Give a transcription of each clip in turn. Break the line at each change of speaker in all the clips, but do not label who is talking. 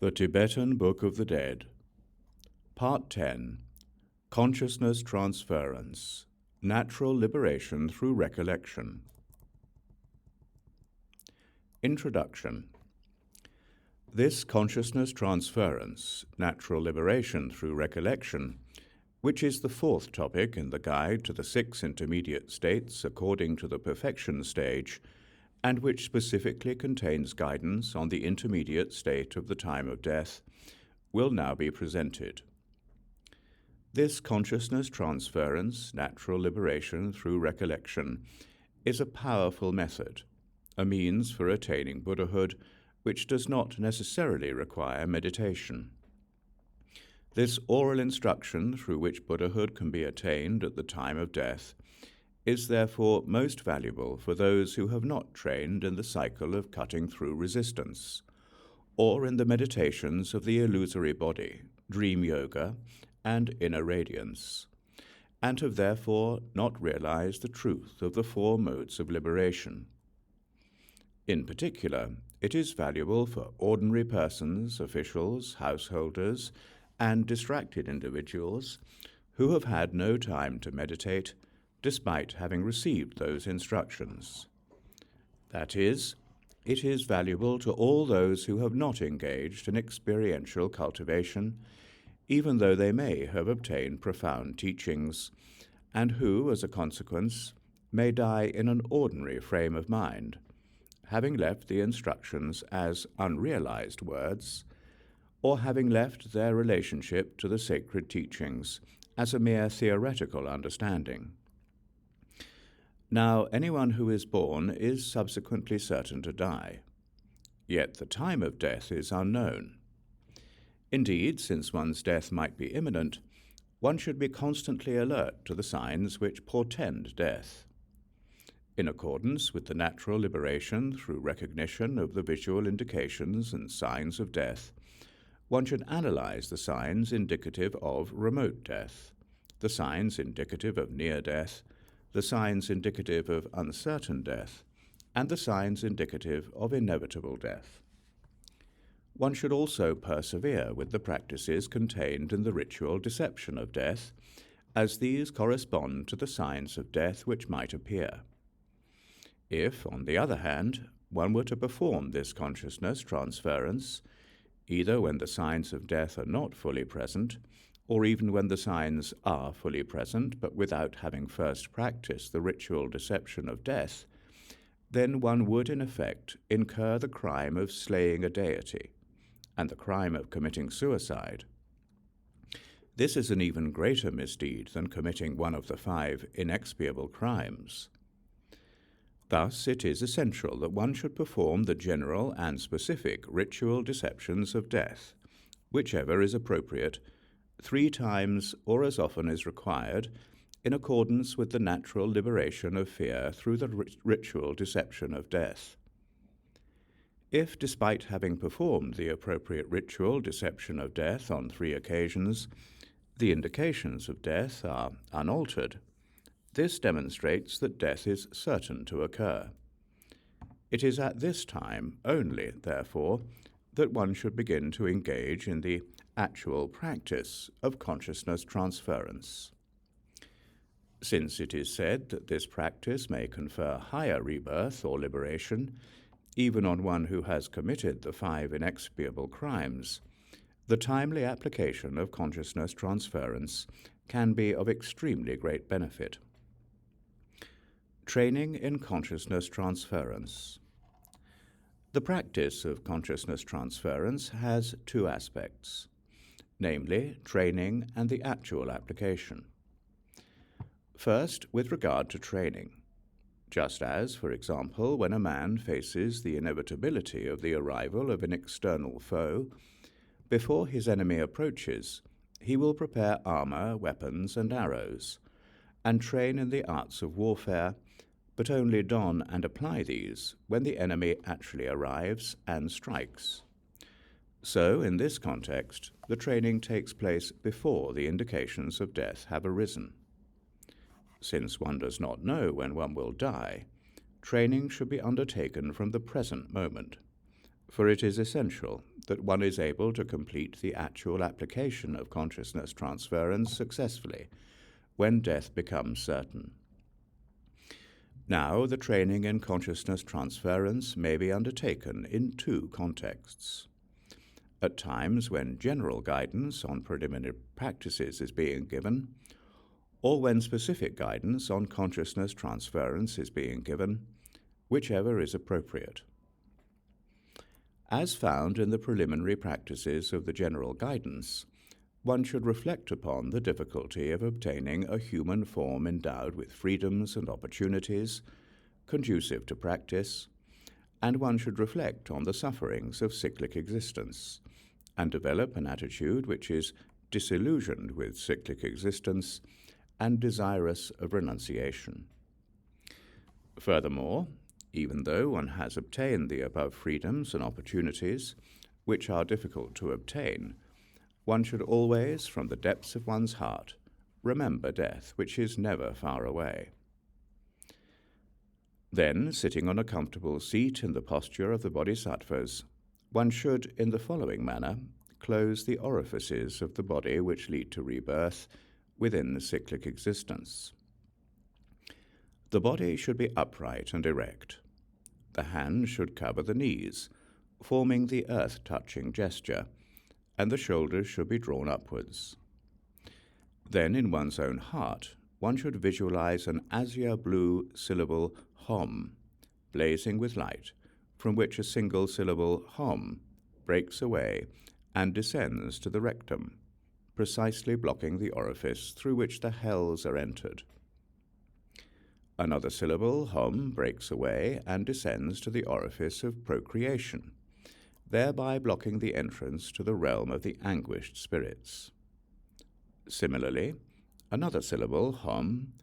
The Tibetan Book of the Dead, Part 10, Consciousness Transference, Natural Liberation through Recollection. Introduction. This consciousness transference, natural liberation through recollection, which is the fourth topic in the Guide to the 6 Intermediate States according to the Perfection Stage, and which specifically contains guidance on the intermediate state of the time of death, will now be presented. This consciousness transference, natural liberation through recollection, is a powerful method, a means for attaining Buddhahood which does not necessarily require meditation. This oral instruction through which Buddhahood can be attained at the time of death is therefore most valuable for those who have not trained in the cycle of cutting through resistance, or in the meditations of the illusory body, dream yoga, and inner radiance, and have therefore not realized the truth of the 4 modes of liberation. In particular, it is valuable for ordinary persons, officials, householders, and distracted individuals who have had no time to meditate despite having received those instructions. That is, it is valuable to all those who have not engaged in experiential cultivation, even though they may have obtained profound teachings, and who, as a consequence, may die in an ordinary frame of mind, having left the instructions as unrealized words, or having left their relationship to the sacred teachings as a mere theoretical understanding. Now, anyone who is born is subsequently certain to die, yet the time of death is unknown. Indeed, since one's death might be imminent, one should be constantly alert to the signs which portend death. In accordance with the natural liberation through recognition of the visual indications and signs of death, one should analyze the signs indicative of remote death, the signs indicative of near death, the signs indicative of uncertain death, and the signs indicative of inevitable death. One should also persevere with the practices contained in the ritual deception of death, as these correspond to the signs of death which might appear. If, on the other hand, one were to perform this consciousness transference, either when the signs of death are not fully present, or even when the signs are fully present but without having first practiced the ritual deception of death, then one would in effect incur the crime of slaying a deity and the crime of committing suicide. This is an even greater misdeed than committing one of the 5 inexpiable crimes. Thus, it is essential that one should perform the general and specific ritual deceptions of death, whichever is appropriate, 3 times or as often as required, in accordance with the natural liberation of fear through the ritual deception of death. If, despite having performed the appropriate ritual deception of death on 3 occasions, the indications of death are unaltered, this demonstrates that death is certain to occur. It is at this time only, therefore, that one should begin to engage in the actual practice of consciousness transference. Since it is said that this practice may confer higher rebirth or liberation, even on one who has committed the 5 inexpiable crimes, the timely application of consciousness transference can be of extremely great benefit. Training in consciousness transference. The practice of consciousness transference has 2 aspects, namely training and the actual application. First, with regard to training. Just as, for example, when a man faces the inevitability of the arrival of an external foe, before his enemy approaches, he will prepare armor, weapons, and arrows, and train in the arts of warfare, but only don and apply these when the enemy actually arrives and strikes. So, in this context, the training takes place before the indications of death have arisen. Since one does not know when one will die, training should be undertaken from the present moment, for it is essential that one is able to complete the actual application of consciousness transference successfully when death becomes certain. Now, the training in consciousness transference may be undertaken in two contexts. At times when general guidance on preliminary practices is being given, or when specific guidance on consciousness transference is being given, whichever is appropriate. As found in the preliminary practices of the general guidance, one should reflect upon the difficulty of obtaining a human form endowed with freedoms and opportunities, conducive to practice, and one should reflect on the sufferings of cyclic existence, and develop an attitude which is disillusioned with cyclic existence and desirous of renunciation. Furthermore, even though one has obtained the above freedoms and opportunities, which are difficult to obtain, one should always, from the depths of one's heart, remember death, which is never far away. Then, sitting on a comfortable seat in the posture of the bodhisattvas, one should, in the following manner, close the orifices of the body which lead to rebirth within the cyclic existence. The body should be upright and erect. The hands should cover the knees, forming the earth-touching gesture, and the shoulders should be drawn upwards. Then, in one's own heart, one should visualize an azure blue syllable Hom, blazing with light, from which a single syllable Hom breaks away and descends to the rectum, precisely blocking the orifice through which the hells are entered. Another syllable, Hom, breaks away and descends to the orifice of procreation, thereby blocking the entrance to the realm of the anguished spirits. Similarly, another syllable, Hom,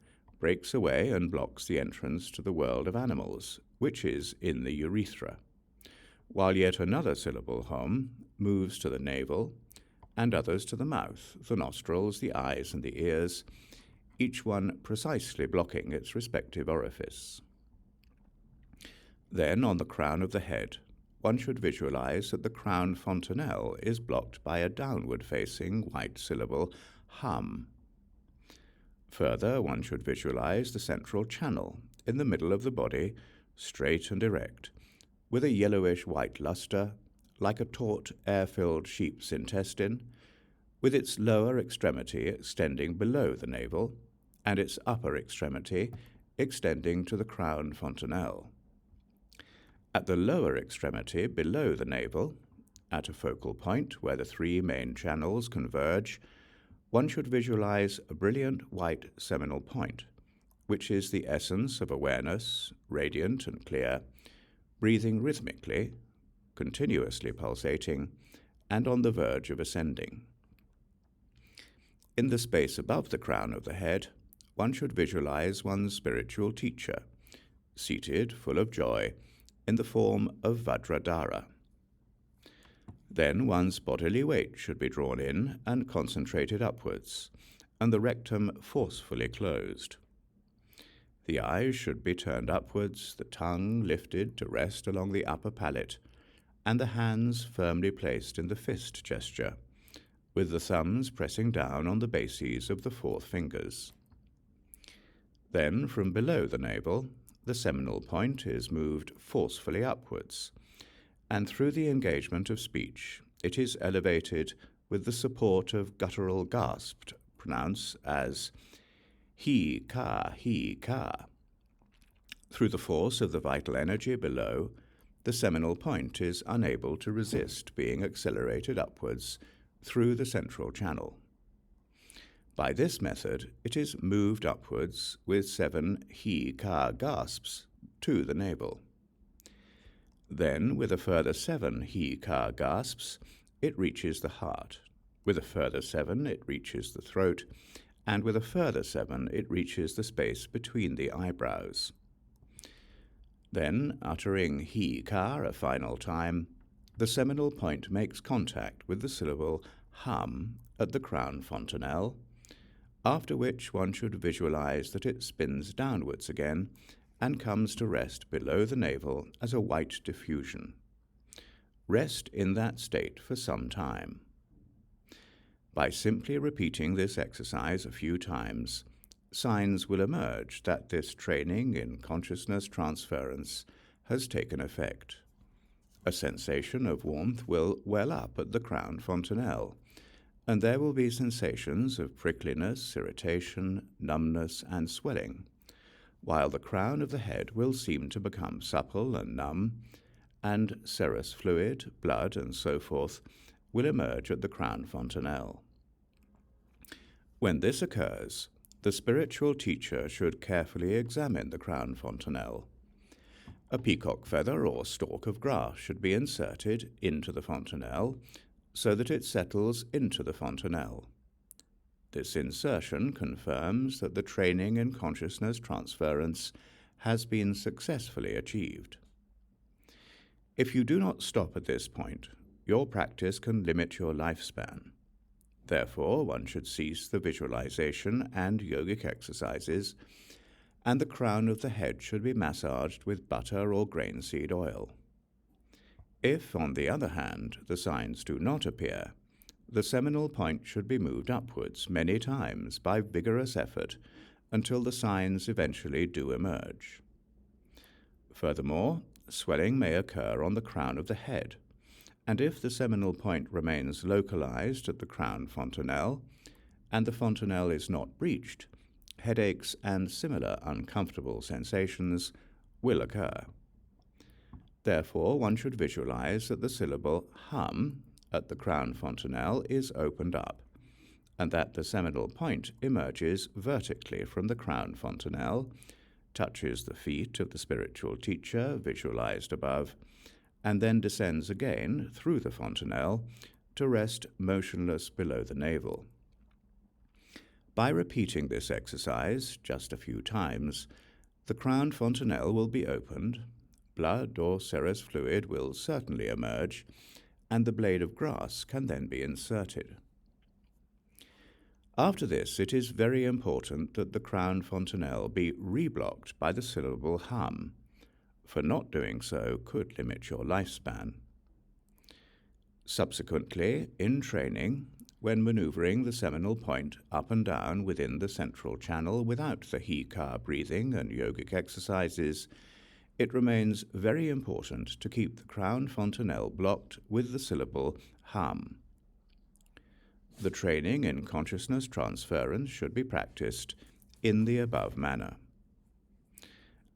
breaks away and blocks the entrance to the world of animals, which is in the urethra, while yet another syllable, Hom, moves to the navel, and others to the mouth, the nostrils, the eyes, and the ears, each one precisely blocking its respective orifice. Then, on the crown of the head, one should visualize that the crown fontanelle is blocked by a downward-facing white syllable, Ham. Further, one should visualize the central channel in the middle of the body, straight and erect, with a yellowish-white luster, like a taut, air-filled sheep's intestine, with its lower extremity extending below the navel, and its upper extremity extending to the crown fontanelle. At the lower extremity below the navel, at a focal point where the three main channels converge, one should visualize a brilliant white seminal point, which is the essence of awareness, radiant and clear, breathing rhythmically, continuously pulsating, and on the verge of ascending. In the space above the crown of the head, one should visualize one's spiritual teacher, seated, full of joy, in the form of Vajradhara. Then one's bodily weight should be drawn in and concentrated upwards, and the rectum forcefully closed. The eyes should be turned upwards, the tongue lifted to rest along the upper palate, and the hands firmly placed in the fist gesture, with the thumbs pressing down on the bases of the fourth fingers. Then, from below the navel, the seminal point is moved forcefully upwards, and through the engagement of speech, it is elevated with the support of guttural gasp, pronounced as he ka. Through the force of the vital energy below, the seminal point is unable to resist being accelerated upwards through the central channel. By this method, it is moved upwards with 7 he-ka gasps to the navel. Then, with a further 7 he-ka gasps, it reaches the heart. With a further 7, it reaches the throat, and with a further 7, it reaches the space between the eyebrows. Then, uttering he-ka a final time, the seminal point makes contact with the syllable ham at the crown fontanelle, after which one should visualize that it spins downwards again and comes to rest below the navel as a white diffusion. rest in that state for some time. By simply repeating this exercise a few times, signs will emerge that this training in consciousness transference has taken effect. A sensation of warmth will well up at the crown fontanelle, and there will be sensations of prickliness, irritation, numbness, and swelling, while the crown of the head will seem to become supple and numb, and serous fluid, blood, and so forth will emerge at the crown fontanelle. When this occurs, the spiritual teacher should carefully examine the crown fontanelle. A peacock feather or stalk of grass should be inserted into the fontanelle so that it settles into the fontanelle. This insertion confirms that the training in consciousness transference has been successfully achieved. If you do not stop at this point, your practice can limit your lifespan. Therefore, one should cease the visualization and yogic exercises, and the crown of the head should be massaged with butter or grainseed oil. If, on the other hand, the signs do not appear, the seminal point should be moved upwards many times by vigorous effort until the signs eventually do emerge. Furthermore, swelling may occur on the crown of the head, and if the seminal point remains localized at the crown fontanelle, and the fontanelle is not breached, headaches and similar uncomfortable sensations will occur. Therefore, one should visualize that the syllable hum at the crown fontanelle is opened up, and that the seminal point emerges vertically from the crown fontanelle, touches the feet of the spiritual teacher visualized above, and then descends again through the fontanelle to rest motionless below the navel. By repeating this exercise just a few times, the crown fontanelle will be opened, blood or serous fluid will certainly emerge, and the blade of grass can then be inserted. After this, it is very important that the crown fontanelle be reblocked by the syllable hum, for not doing so could limit your lifespan. Subsequently, in training, when maneuvering the seminal point up and down within the central channel without the he-ka breathing and yogic exercises, it remains very important to keep the crown fontanelle blocked with the syllable hum. The training in consciousness transference should be practiced in the above manner.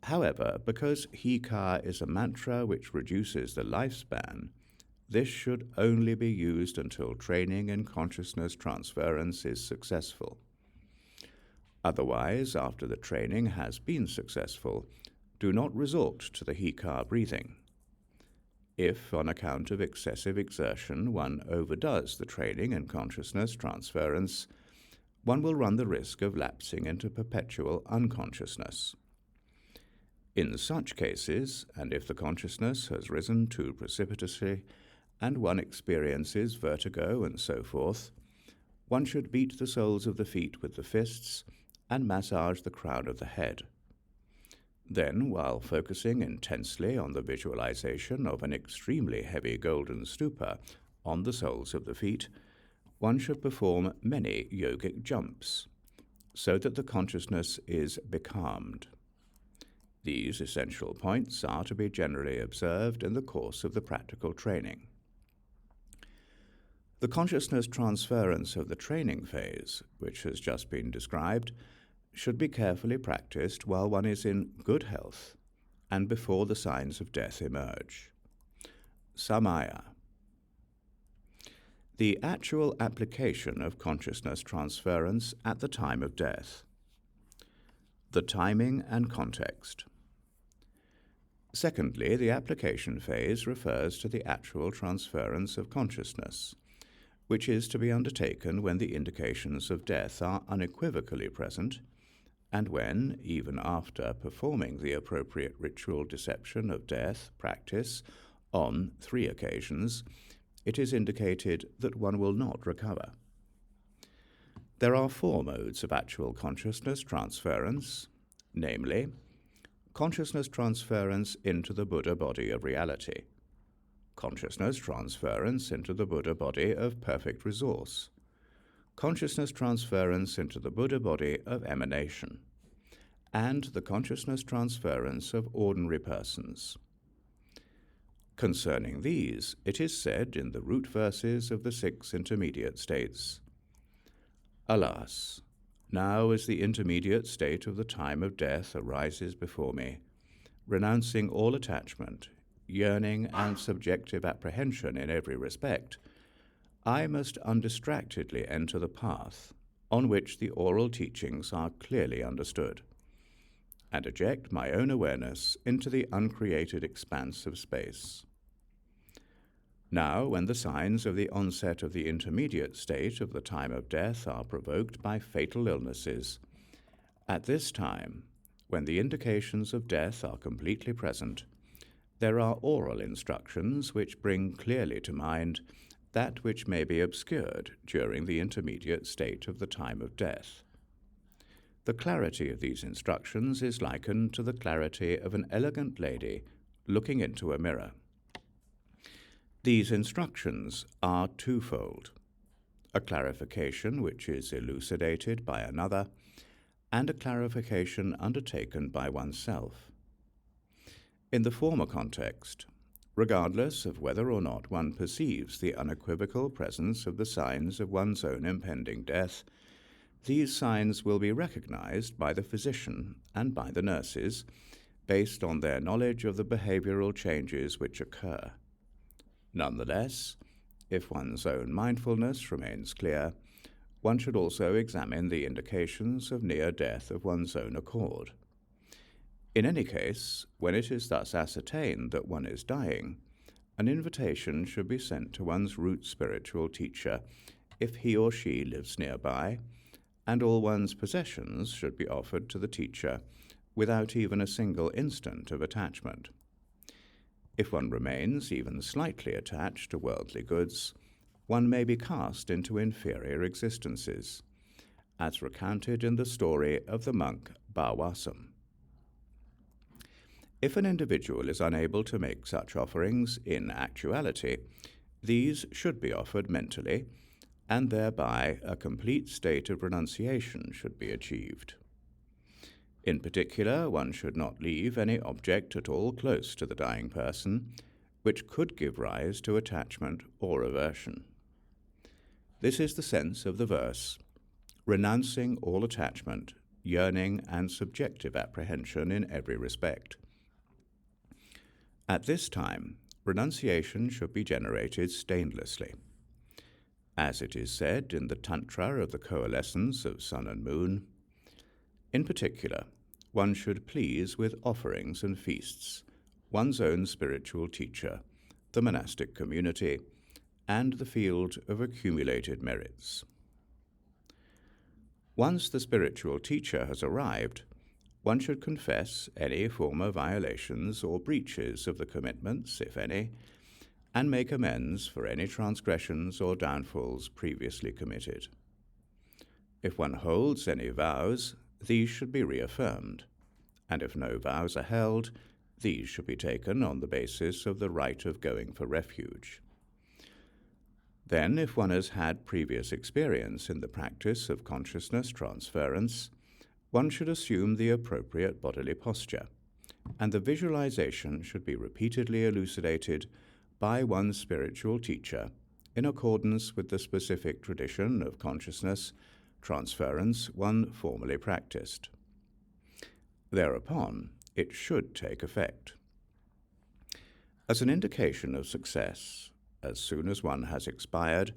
However, because he-ka is a mantra which reduces the lifespan, this should only be used until training in consciousness transference is successful. Otherwise, after the training has been successful, do not resort to the he-ka breathing. If, on account of excessive exertion, one overdoes the training in consciousness transference, one will run the risk of lapsing into perpetual unconsciousness. In such cases, and if the consciousness has risen too precipitously, and one experiences vertigo and so forth, one should beat the soles of the feet with the fists and massage the crown of the head. Then, while focusing intensely on the visualization of an extremely heavy golden stupa on the soles of the feet, one should perform many yogic jumps, so that the consciousness is becalmed. These essential points are to be generally observed in the course of the practical training. The consciousness transference of the training phase, which has just been described, should be carefully practiced while one is in good health and before the signs of death emerge. Samaya. The actual application of consciousness transference at the time of death. The timing and context. Secondly, the application phase refers to the actual transference of consciousness, which is to be undertaken when the indications of death are unequivocally present, and when, even after performing the appropriate ritual deception of death practice on 3 occasions, it is indicated that one will not recover. There are 4 modes of actual consciousness transference, namely, consciousness transference into the Buddha body of reality, consciousness transference into the Buddha body of perfect resource, consciousness transference into the Buddha body of emanation, and the consciousness transference of ordinary persons. Concerning these, it is said in the root verses of the 6 intermediate states, "Alas, now as the intermediate state of the time of death arises before me, renouncing all attachment, yearning, and subjective apprehension in every respect, I must undistractedly enter the path on which the oral teachings are clearly understood, and eject my own awareness into the uncreated expanse of space. Now, when the signs of the onset of the intermediate state of the time of death are provoked by fatal illnesses, at this time, when the indications of death are completely present, there are oral instructions which bring clearly to mind that which may be obscured during the intermediate state of the time of death. The clarity of these instructions is likened to the clarity of an elegant lady looking into a mirror. These instructions are twofold: a clarification which is elucidated by another, and a clarification undertaken by oneself. In the former context, regardless of whether or not one perceives the unequivocal presence of the signs of one's own impending death, these signs will be recognized by the physician and by the nurses based on their knowledge of the behavioral changes which occur. Nonetheless, if one's own mindfulness remains clear, one should also examine the indications of near death of one's own accord. In any case, when it is thus ascertained that one is dying, an invitation should be sent to one's root spiritual teacher if he or she lives nearby, and all one's possessions should be offered to the teacher without even a single instant of attachment. If one remains even slightly attached to worldly goods, one may be cast into inferior existences, as recounted in the story of the monk Bawasam. If an individual is unable to make such offerings in actuality, these should be offered mentally, and thereby a complete state of renunciation should be achieved. In particular, one should not leave any object at all close to the dying person, which could give rise to attachment or aversion. This is the sense of the verse, renouncing all attachment, yearning, and subjective apprehension in every respect. At this time, renunciation should be generated stainlessly. As it is said in the Tantra of the Coalescence of Sun and Moon, in particular, one should please with offerings and feasts one's own spiritual teacher, the monastic community, and the field of accumulated merits. Once the spiritual teacher has arrived, one should confess any former violations or breaches of the commitments, if any, and make amends for any transgressions or downfalls previously committed. If one holds any vows, these should be reaffirmed, and if no vows are held, these should be taken on the basis of the right of going for refuge. Then, if one has had previous experience in the practice of consciousness transference, one should assume the appropriate bodily posture, and the visualization should be repeatedly elucidated by one's spiritual teacher in accordance with the specific tradition of consciousness transference one formerly practiced. Thereupon, it should take effect. As an indication of success, as soon as one has expired,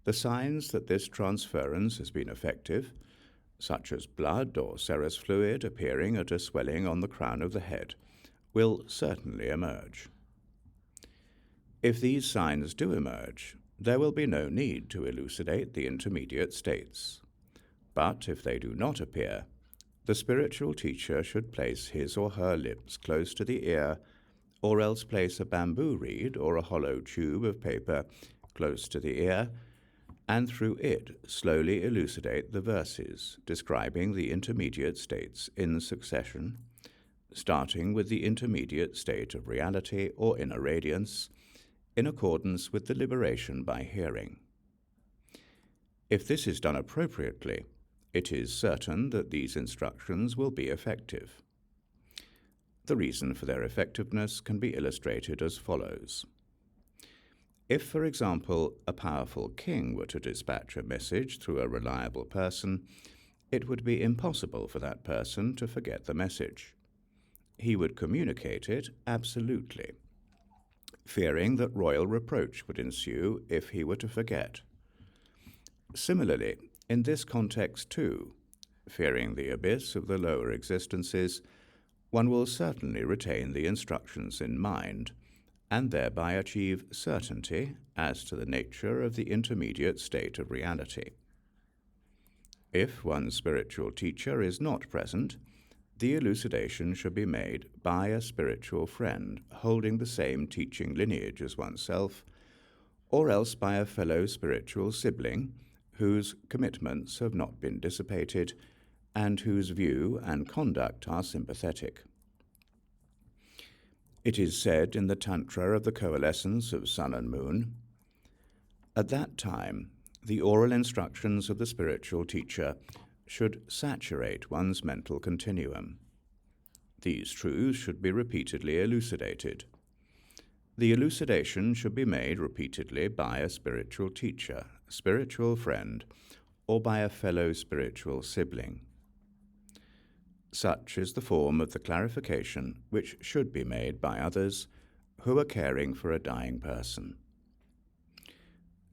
the signs that this transference has been effective, such as blood or serous fluid appearing at a swelling on the crown of the head, will certainly emerge. If these signs do emerge, there will be no need to elucidate the intermediate states. But if they do not appear, the spiritual teacher should place his or her lips close to the ear, or else place a bamboo reed or a hollow tube of paper close to the ear, and through it slowly elucidate the verses describing the intermediate states in succession, starting with the intermediate state of reality or inner radiance, in accordance with the liberation by hearing. If this is done appropriately, it is certain that these instructions will be effective. The reason for their effectiveness can be illustrated as follows. If, for example, a powerful king were to dispatch a message through a reliable person, it would be impossible for that person to forget the message. He would communicate it absolutely, fearing that royal reproach would ensue if he were to forget. Similarly, in this context too, fearing the abyss of the lower existences, one will certainly retain the instructions in mind, and thereby achieve certainty as to the nature of the intermediate state of reality. If one's spiritual teacher is not present, the elucidation should be made by a spiritual friend holding the same teaching lineage as oneself, or else by a fellow spiritual sibling whose commitments have not been dissipated and whose view and conduct are sympathetic. It is said in the Tantra of the Coalescence of Sun and Moon, at that time, the oral instructions of the spiritual teacher should saturate one's mental continuum. These truths should be repeatedly elucidated. The elucidation should be made repeatedly by a spiritual teacher, spiritual friend, or by a fellow spiritual sibling. Such is the form of the clarification which should be made by others who are caring for a dying person.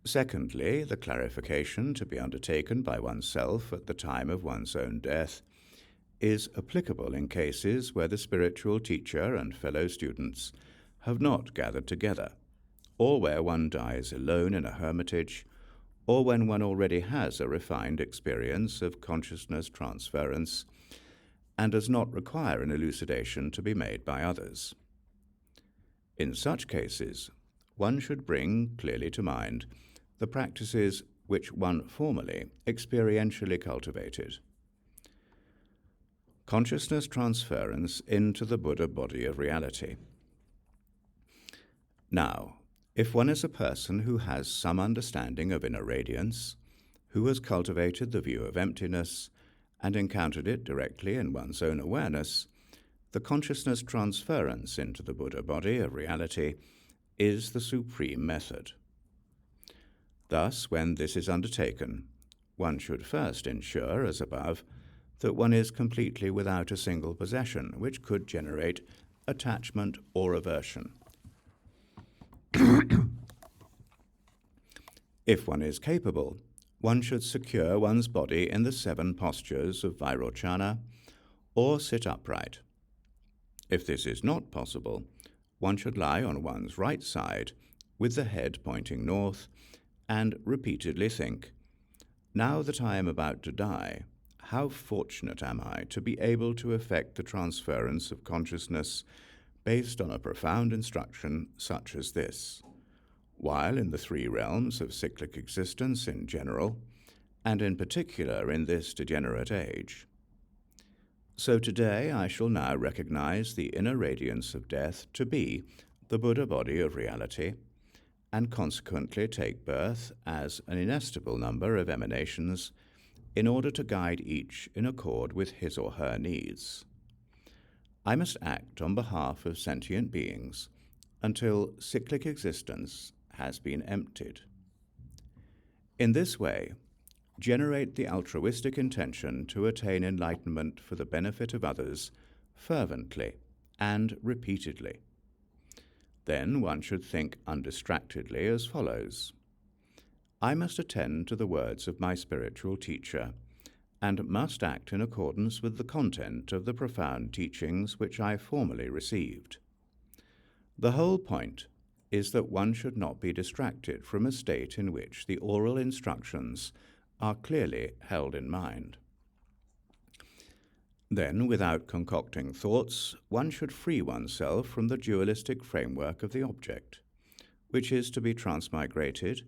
Secondly, the clarification to be undertaken by oneself at the time of one's own death is applicable in cases where the spiritual teacher and fellow students have not gathered together, or where one dies alone in a hermitage, or when one already has a refined experience of consciousness transference and does not require an elucidation to be made by others. In such cases, one should bring clearly to mind the practices which one formerly experientially cultivated. Consciousness transference into the Buddha body of reality. Now, if one is a person who has some understanding of inner radiance, who has cultivated the view of emptiness and encountered it directly in one's own awareness, the consciousness transference into the Buddha body of reality is the supreme method. Thus, when this is undertaken, one should first ensure, as above, that one is completely without a single possession which could generate attachment or aversion. If one is capable, one should secure one's body in the 7 postures of Vairochana or sit upright. If this is not possible, one should lie on one's right side with the head pointing north and repeatedly think, "Now that I am about to die, how fortunate am I to be able to effect the transference of consciousness based on a profound instruction such as this, while in the 3 realms of cyclic existence in general, and in particular in this degenerate age. So today I shall now recognize the inner radiance of death to be the Buddha body of reality, and consequently take birth as an inestimable number of emanations in order to guide each in accord with his or her needs. I must act on behalf of sentient beings until cyclic existence has been emptied. In this way, generate the altruistic intention to attain enlightenment for the benefit of others fervently and repeatedly. Then one should think undistractedly as follows: I must attend to the words of my spiritual teacher, and must act in accordance with the content of the profound teachings which I formerly received. The whole point is that one should not be distracted from a state in which the oral instructions are clearly held in mind. Then, without concocting thoughts, one should free oneself from the dualistic framework of the object, which is to be transmigrated,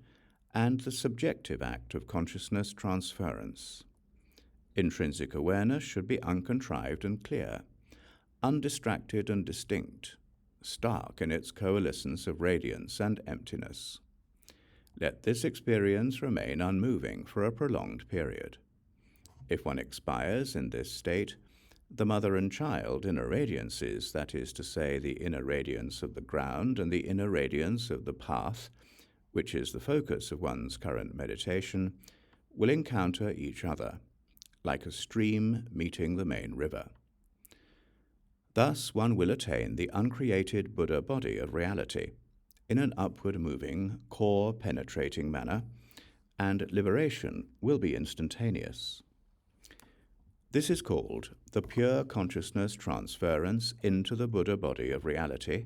and the subjective act of consciousness transference. Intrinsic awareness should be uncontrived and clear, undistracted and distinct, stark in its coalescence of radiance and emptiness. Let this experience remain unmoving for a prolonged period. If one expires in this state, the mother and child inner radiances, that is to say, the inner radiance of the ground and the inner radiance of the path, which is the focus of one's current meditation, will encounter each other, like a stream meeting the main river. Thus one will attain the uncreated Buddha body of reality in an upward-moving, core-penetrating manner, and liberation will be instantaneous. This is called the pure consciousness transference into the Buddha body of reality,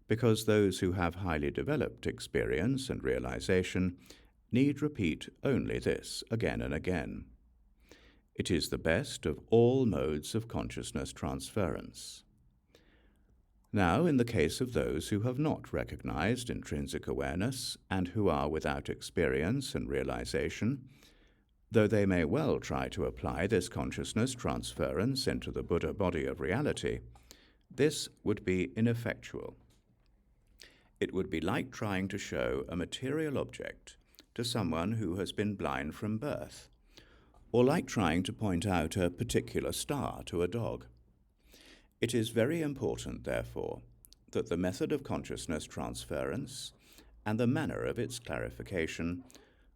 because those who have highly developed experience and realization need repeat only this again and again. It is the best of all modes of consciousness transference. Now, in the case of those who have not recognized intrinsic awareness and who are without experience and realization, though they may well try to apply this consciousness transference into the Buddha body of reality, this would be ineffectual. It would be like trying to show a material object to someone who has been blind from birth, or like trying to point out a particular star to a dog. It is very important, therefore, that the method of consciousness transference and the manner of its clarification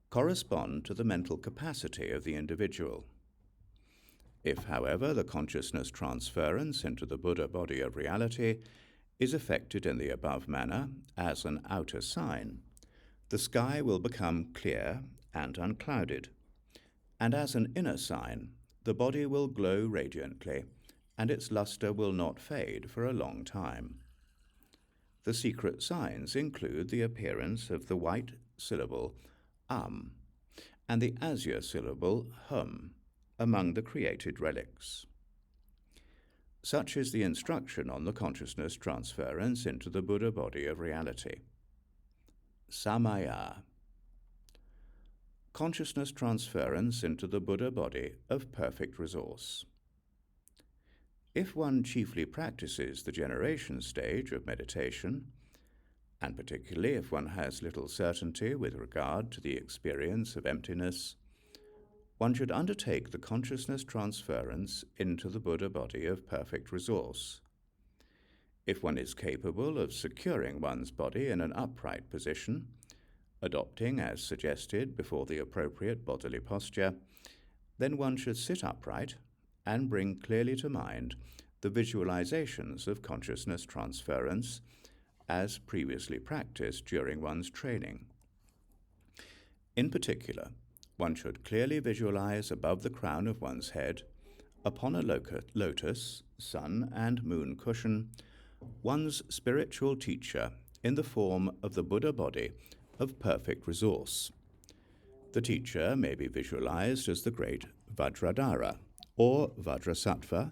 correspond to the mental capacity of the individual. If, however, the consciousness transference into the Buddha body of reality is effected in the above manner as an outer sign, the sky will become clear and unclouded, and as an inner sign, the body will glow radiantly, and its luster will not fade for a long time. The secret signs include the appearance of the white syllable and the azure syllable hum among the created relics. Such is the instruction on the consciousness transference into the Buddha body of reality. Samaya. Consciousness transference into the Buddha body of perfect resource. If one chiefly practices the generation stage of meditation, and particularly if one has little certainty with regard to the experience of emptiness, one should undertake the consciousness transference into the Buddha body of perfect resource. If one is capable of securing one's body in an upright position, adopting as suggested before the appropriate bodily posture, then one should sit upright and bring clearly to mind the visualizations of consciousness transference as previously practiced during one's training. In particular, one should clearly visualize above the crown of one's head, upon a lotus, sun, and moon cushion, one's spiritual teacher in the form of the Buddha body of perfect resource. The teacher may be visualized as the great Vajradhara, or Vajrasattva,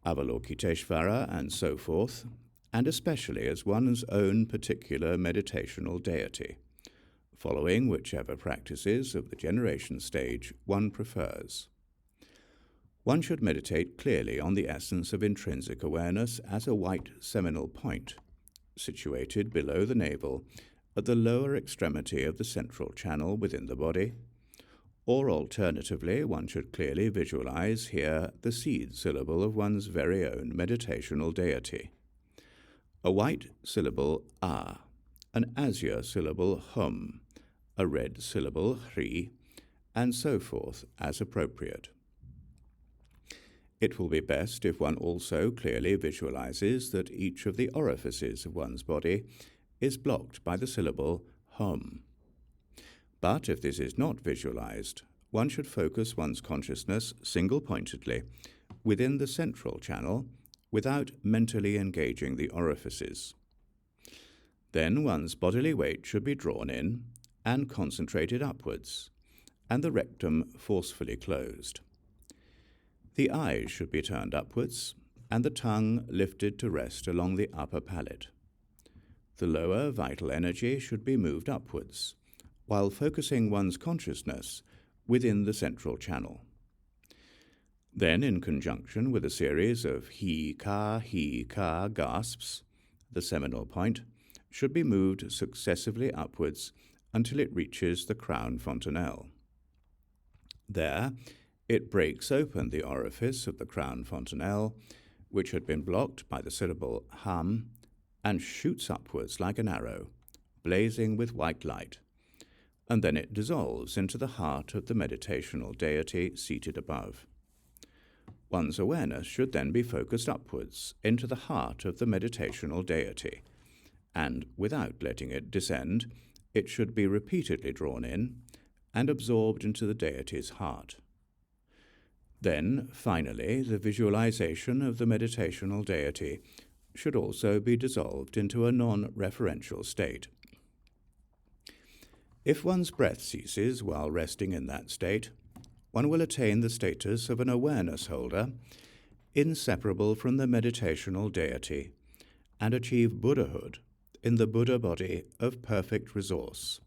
Avalokiteshvara, and so forth, and especially as one's own particular meditational deity, following whichever practices of the generation stage one prefers. One should meditate clearly on the essence of intrinsic awareness as a white seminal point, situated below the navel at the lower extremity of the central channel within the body, or alternatively, one should clearly visualize here the seed syllable of one's very own meditational deity. A white syllable an azure syllable hum, a red syllable hri, and so forth as appropriate. It will be best if one also clearly visualizes that each of the orifices of one's body is blocked by the syllable hum. But if this is not visualized, one should focus one's consciousness single-pointedly within the central channel without mentally engaging the orifices. Then one's bodily weight should be drawn in and concentrated upwards, and the rectum forcefully closed. The eyes should be turned upwards, and the tongue lifted to rest along the upper palate. The lower vital energy should be moved upwards, while focusing one's consciousness within the central channel. Then, in conjunction with a series of he-ka gasps, the seminal point, should be moved successively upwards until it reaches the crown fontanelle. There, it breaks open the orifice of the crown fontanelle, which had been blocked by the syllable ham, and shoots upwards like an arrow, blazing with white light, and then it dissolves into the heart of the meditational deity seated above. One's awareness should then be focused upwards into the heart of the meditational deity, and without letting it descend, it should be repeatedly drawn in and absorbed into the deity's heart. Then, finally, the visualization of the meditational deity should also be dissolved into a non-referential state. If one's breath ceases while resting in that state, one will attain the status of an awareness holder, inseparable from the meditational deity, and achieve Buddhahood in the Buddha body of perfect resource.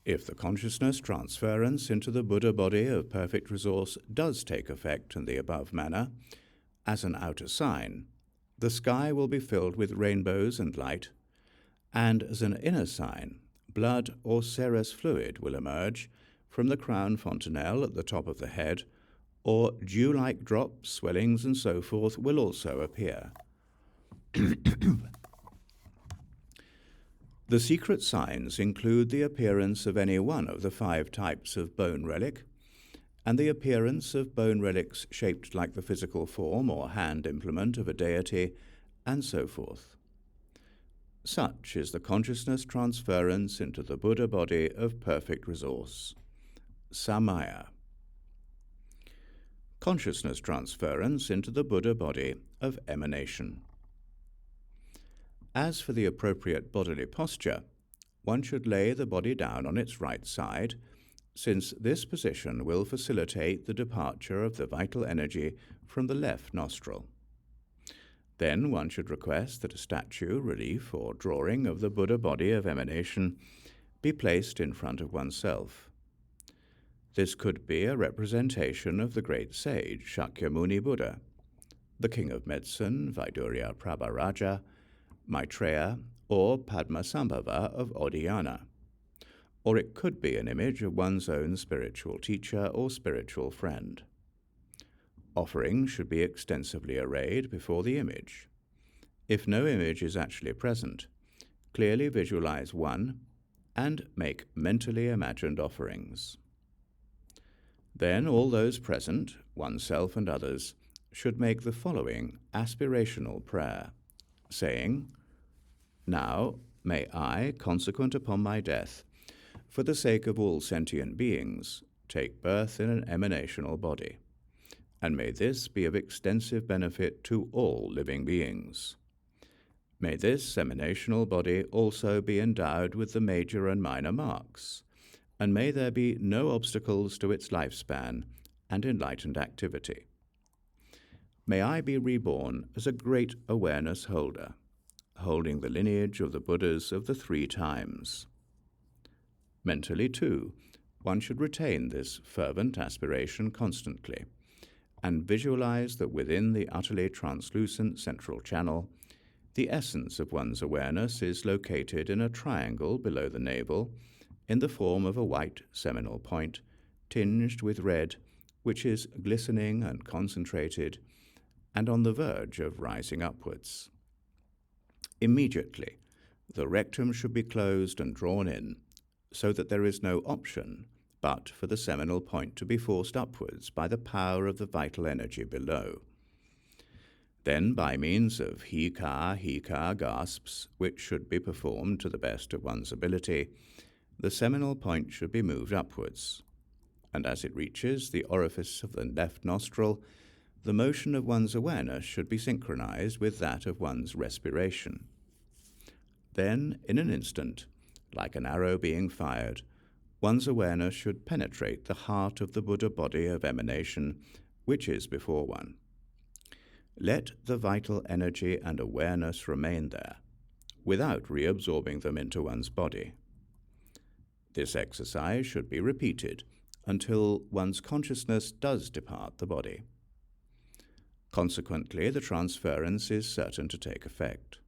If the consciousness transference into the Buddha body of perfect resource does take effect in the above manner, as an outer sign, the sky will be filled with rainbows and light, and as an inner sign, blood or serous fluid will emerge from the crown fontanelle at the top of the head, or dew-like drops, swellings, and so forth will also appear. The secret signs include the appearance of any one of the 5 types of bone relic, and the appearance of bone relics shaped like the physical form or hand implement of a deity, and so forth. Such is the consciousness transference into the Buddha body of perfect resource. Samaya. Consciousness transference into the Buddha body of emanation. As for the appropriate bodily posture, one should lay the body down on its right side, since this position will facilitate the departure of the vital energy from the left nostril. Then one should request that a statue, relief, or drawing of the Buddha body of emanation be placed in front of oneself. This could be a representation of the great sage Shakyamuni Buddha, the king of medicine Vaidurya Prabharaja, Maitreya, or Padmasambhava of Audiyana. Or it could be an image of one's own spiritual teacher or spiritual friend. Offerings should be extensively arrayed before the image. If no image is actually present, clearly visualize one and make mentally imagined offerings. Then all those present, oneself and others, should make the following aspirational prayer, saying, "Now may I, consequent upon my death, for the sake of all sentient beings, take birth in an emanational body, and may this be of extensive benefit to all living beings. May this emanational body also be endowed with the major and minor marks, and may there be no obstacles to its lifespan and enlightened activity. May I be reborn as a great awareness holder, holding the lineage of the Buddhas of the 3 times. Mentally, too, one should retain this fervent aspiration constantly, and visualize that within the utterly translucent central channel, the essence of one's awareness is located in a triangle below the navel, in the form of a white seminal point, tinged with red, which is glistening and concentrated, and on the verge of rising upwards. Immediately, the rectum should be closed and drawn in, so that there is no option but for the seminal point to be forced upwards by the power of the vital energy below. Then, by means of hika gasps, which should be performed to the best of one's ability, the seminal point should be moved upwards, and as it reaches the orifice of the left nostril, the motion of one's awareness should be synchronized with that of one's respiration. Then, in an instant, like an arrow being fired, one's awareness should penetrate the heart of the Buddha body of emanation, which is before one. Let the vital energy and awareness remain there, without reabsorbing them into one's body. This exercise should be repeated until one's consciousness does depart the body. Consequently, the transference is certain to take effect.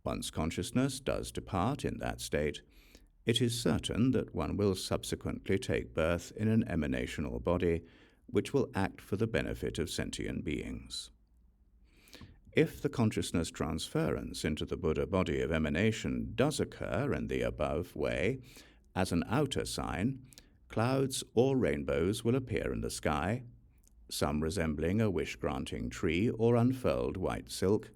Once consciousness does depart in that state, it is certain that one will subsequently take birth in an emanational body which will act for the benefit of sentient beings. If the consciousness transference into the Buddha body of emanation does occur in the above way, as an outer sign, clouds or rainbows will appear in the sky, some resembling a wish-granting tree or unfurled white silk,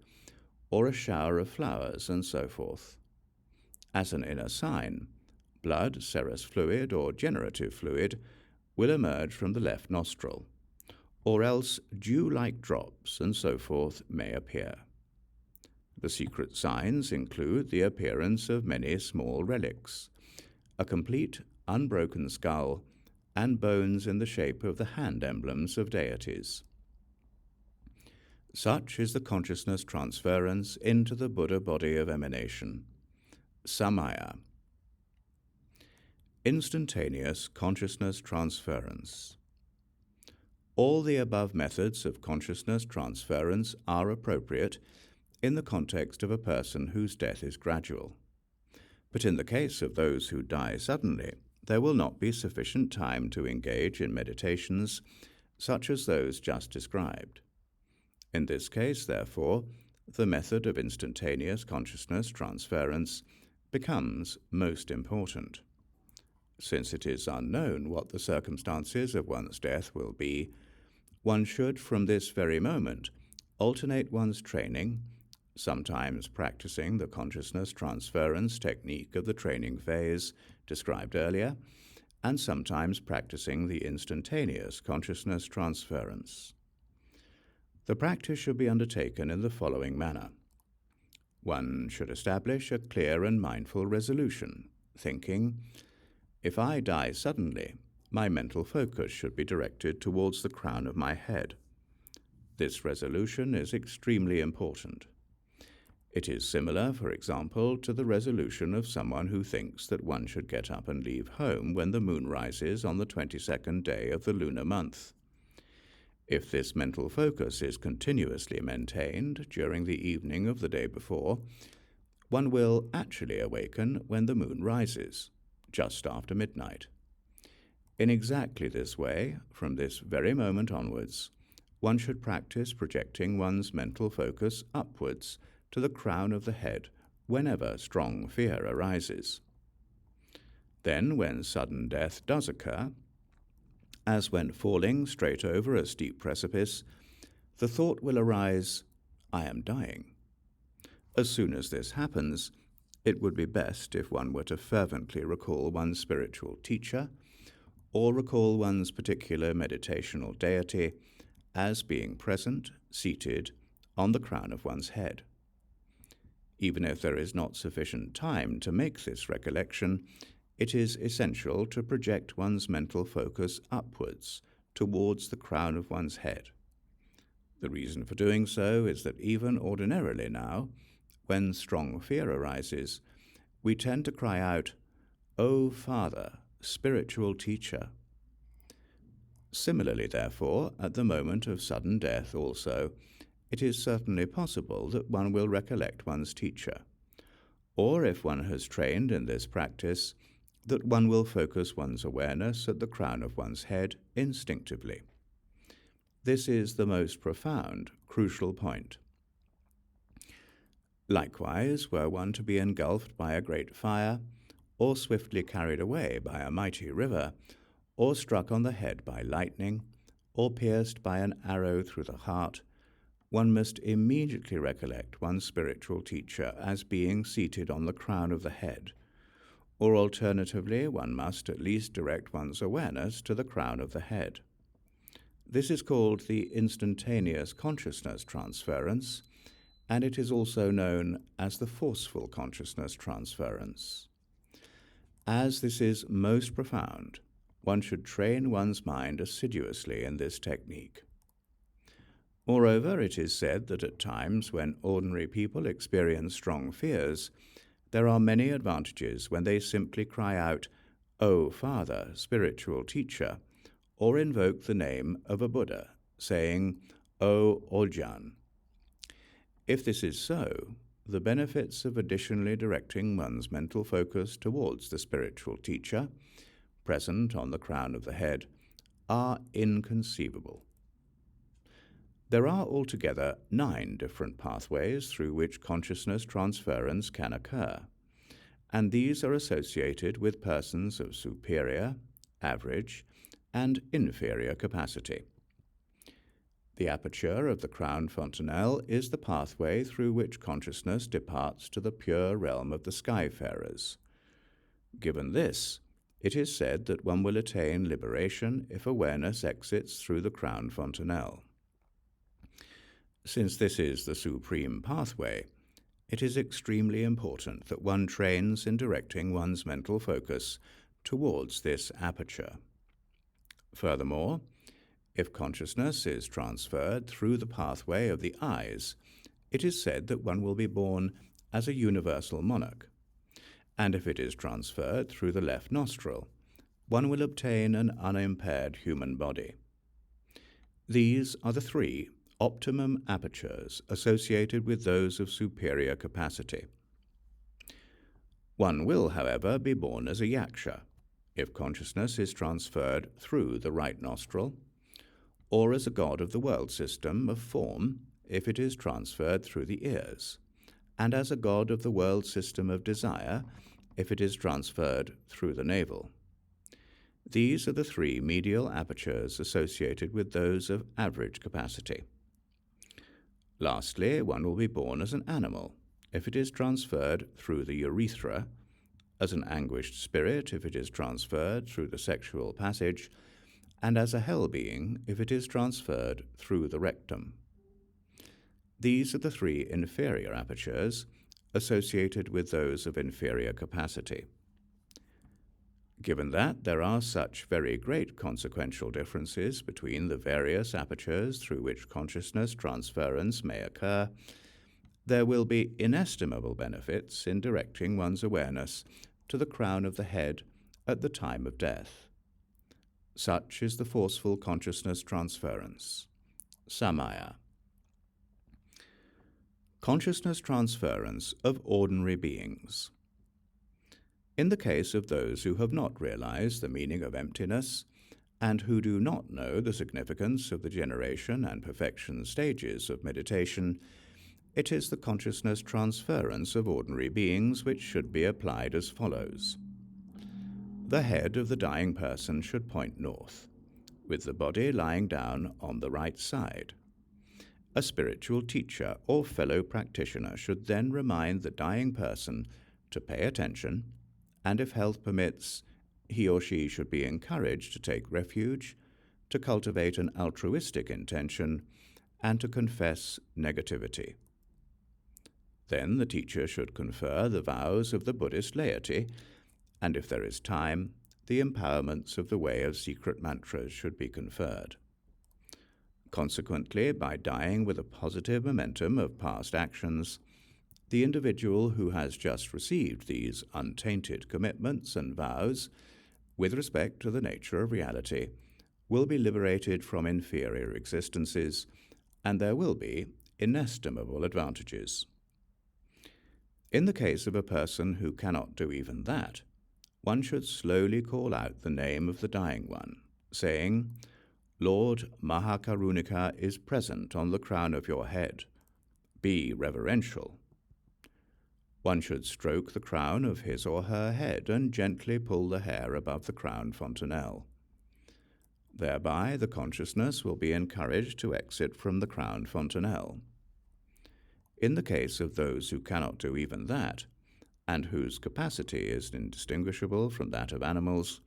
or a shower of flowers, and so forth. As an inner sign, blood, serous fluid, or generative fluid will emerge from the left nostril, or else dew-like drops, and so forth, may appear. The secret signs include the appearance of many small relics, a complete, unbroken skull, and bones in the shape of the hand emblems of deities. Such is the consciousness transference into the Buddha body of emanation. Samaya. Instantaneous consciousness transference. All the above methods of consciousness transference are appropriate in the context of a person whose death is gradual. But in the case of those who die suddenly, there will not be sufficient time to engage in meditations such as those just described. In this case, therefore, the method of instantaneous consciousness transference becomes most important. Since it is unknown what the circumstances of one's death will be, one should, from this very moment, alternate one's training, sometimes practicing the consciousness transference technique of the training phase described earlier, and sometimes practicing the instantaneous consciousness transference. The practice should be undertaken in the following manner. One should establish a clear and mindful resolution, thinking, if I die suddenly, my mental focus should be directed towards the crown of my head. This resolution is extremely important. It is similar, for example, to the resolution of someone who thinks that one should get up and leave home when the moon rises on the 22nd day of the lunar month. If this mental focus is continuously maintained during the evening of the day before, one will actually awaken when the moon rises, just after midnight. In exactly this way, from this very moment onwards, one should practice projecting one's mental focus upwards to the crown of the head whenever strong fear arises. Then, when sudden death does occur, as when falling straight over a steep precipice, the thought will arise, I am dying. As soon as this happens, it would be best if one were to fervently recall one's spiritual teacher, or recall one's particular meditational deity as being present, seated, on the crown of one's head. Even if there is not sufficient time to make this recollection, it is essential to project one's mental focus upwards towards the crown of one's head. The reason for doing so is that even ordinarily now, when strong fear arises, we tend to cry out, "O Father, spiritual teacher." Similarly, therefore, at the moment of sudden death also, it is certainly possible that one will recollect one's teacher, or if one has trained in this practice, that one will focus one's awareness at the crown of one's head instinctively. This is the most profound, crucial point. Likewise, were one to be engulfed by a great fire, or swiftly carried away by a mighty river, or struck on the head by lightning, or pierced by an arrow through the heart, one must immediately recollect one's spiritual teacher as being seated on the crown of the head, or alternatively one must at least direct one's awareness to the crown of the head. This is called the instantaneous consciousness transference, and it is also known as the forceful consciousness transference. As this is most profound, one should train one's mind assiduously in this technique. Moreover, it is said that at times when ordinary people experience strong fears, there are many advantages when they simply cry out, "O Father, spiritual teacher," or invoke the name of a Buddha, saying, "O Ojan." If this is so, the benefits of additionally directing one's mental focus towards the spiritual teacher, present on the crown of the head, are inconceivable. There are altogether 9 different pathways through which consciousness transference can occur, and these are associated with persons of superior, average, and inferior capacity. The aperture of the crown fontanelle is the pathway through which consciousness departs to the pure realm of the skyfarers. Given this, it is said that one will attain liberation if awareness exits through the crown fontanelle. Since this is the supreme pathway, it is extremely important that one trains in directing one's mental focus towards this aperture. Furthermore, if consciousness is transferred through the pathway of the eyes, it is said that one will be born as a universal monarch, and if it is transferred through the left nostril, one will obtain an unimpaired human body. These are the 3 optimum apertures associated with those of superior capacity. One will, however, be born as a yaksha, if consciousness is transferred through the right nostril, or as a god of the world system of form, if it is transferred through the ears, and as a god of the world system of desire, if it is transferred through the navel. These are the 3 medial apertures associated with those of average capacity. Lastly, one will be born as an animal, if it is transferred through the urethra, as an anguished spirit if it is transferred through the sexual passage, and as a hell being if it is transferred through the rectum. These are the 3 inferior apertures associated with those of inferior capacity. Given that there are such very great consequential differences between the various apertures through which consciousness transference may occur, there will be inestimable benefits in directing one's awareness to the crown of the head at the time of death. Such is the forceful consciousness transference. Samaya. Consciousness transference of ordinary beings. In the case of those who have not realized the meaning of emptiness, and who do not know the significance of the generation and perfection stages of meditation, it is the consciousness transference of ordinary beings which should be applied as follows. The head of the dying person should point north, with the body lying down on the right side. A spiritual teacher or fellow practitioner should then remind the dying person to pay attention, and if health permits, he or she should be encouraged to take refuge, to cultivate an altruistic intention, and to confess negativity. Then the teacher should confer the vows of the Buddhist laity, and if there is time, the empowerments of the way of secret mantras should be conferred. Consequently, by dying with a positive momentum of past actions, the individual who has just received these untainted commitments and vows, with respect to the nature of reality, will be liberated from inferior existences, and there will be inestimable advantages. In the case of a person who cannot do even that, one should slowly call out the name of the dying one, saying, "Lord Mahakarunika is present on the crown of your head. Be reverential." One should stroke the crown of his or her head and gently pull the hair above the crown fontanelle. Thereby the consciousness will be encouraged to exit from the crown fontanelle. In the case of those who cannot do even that, and whose capacity is indistinguishable from that of animals,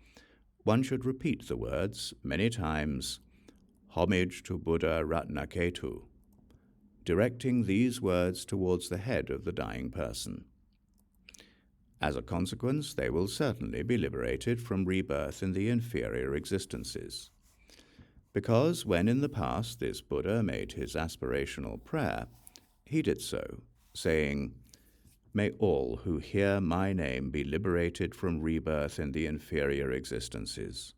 one should repeat the words many times, "Homage to Buddha Ratnaketu," directing these words towards the head of the dying person. As a consequence, they will certainly be liberated from rebirth in the inferior existences. Because when in the past this Buddha made his aspirational prayer, he did so, saying, "May all who hear my name be liberated from rebirth in the inferior existences."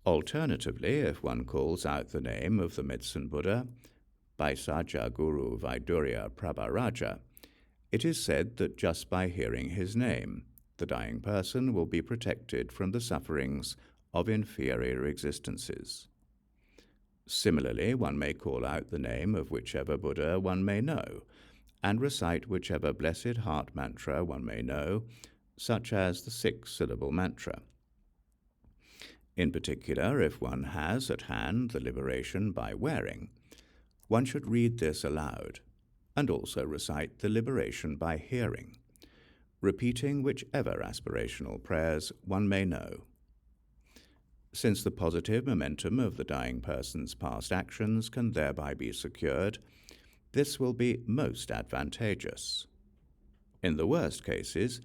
Alternatively, if one calls out the name of the Mitsun Buddha, by Saja Guru Vaidurya Prabharaja, it is said that just by hearing his name, the dying person will be protected from the sufferings of inferior existences. Similarly, one may call out the name of whichever Buddha one may know, and recite whichever blessed heart mantra one may know, such as the 6-syllable mantra. In particular, if one has at hand the liberation by wearing, one should read this aloud, and also recite the liberation by hearing, repeating whichever aspirational prayers one may know. Since the positive momentum of the dying person's past actions can thereby be secured, this will be most advantageous. In the worst cases,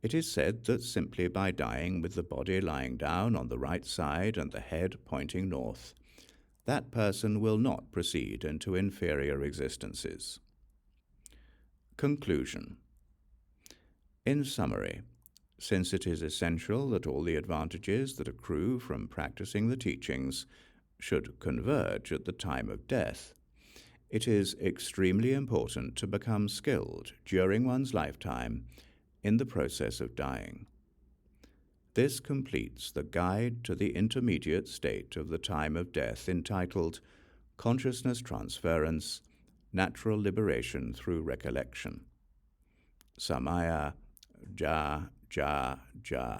it is said that simply by dying with the body lying down on the right side and the head pointing north, that person will not proceed into inferior existences. Conclusion. In summary, since it is essential that all the advantages that accrue from practicing the teachings should converge at the time of death, it is extremely important to become skilled during one's lifetime in the process of dying. This completes the guide to the intermediate state of the time of death entitled Consciousness Transference, Natural Liberation Through Recollection. Samaya Ja Ja Ja.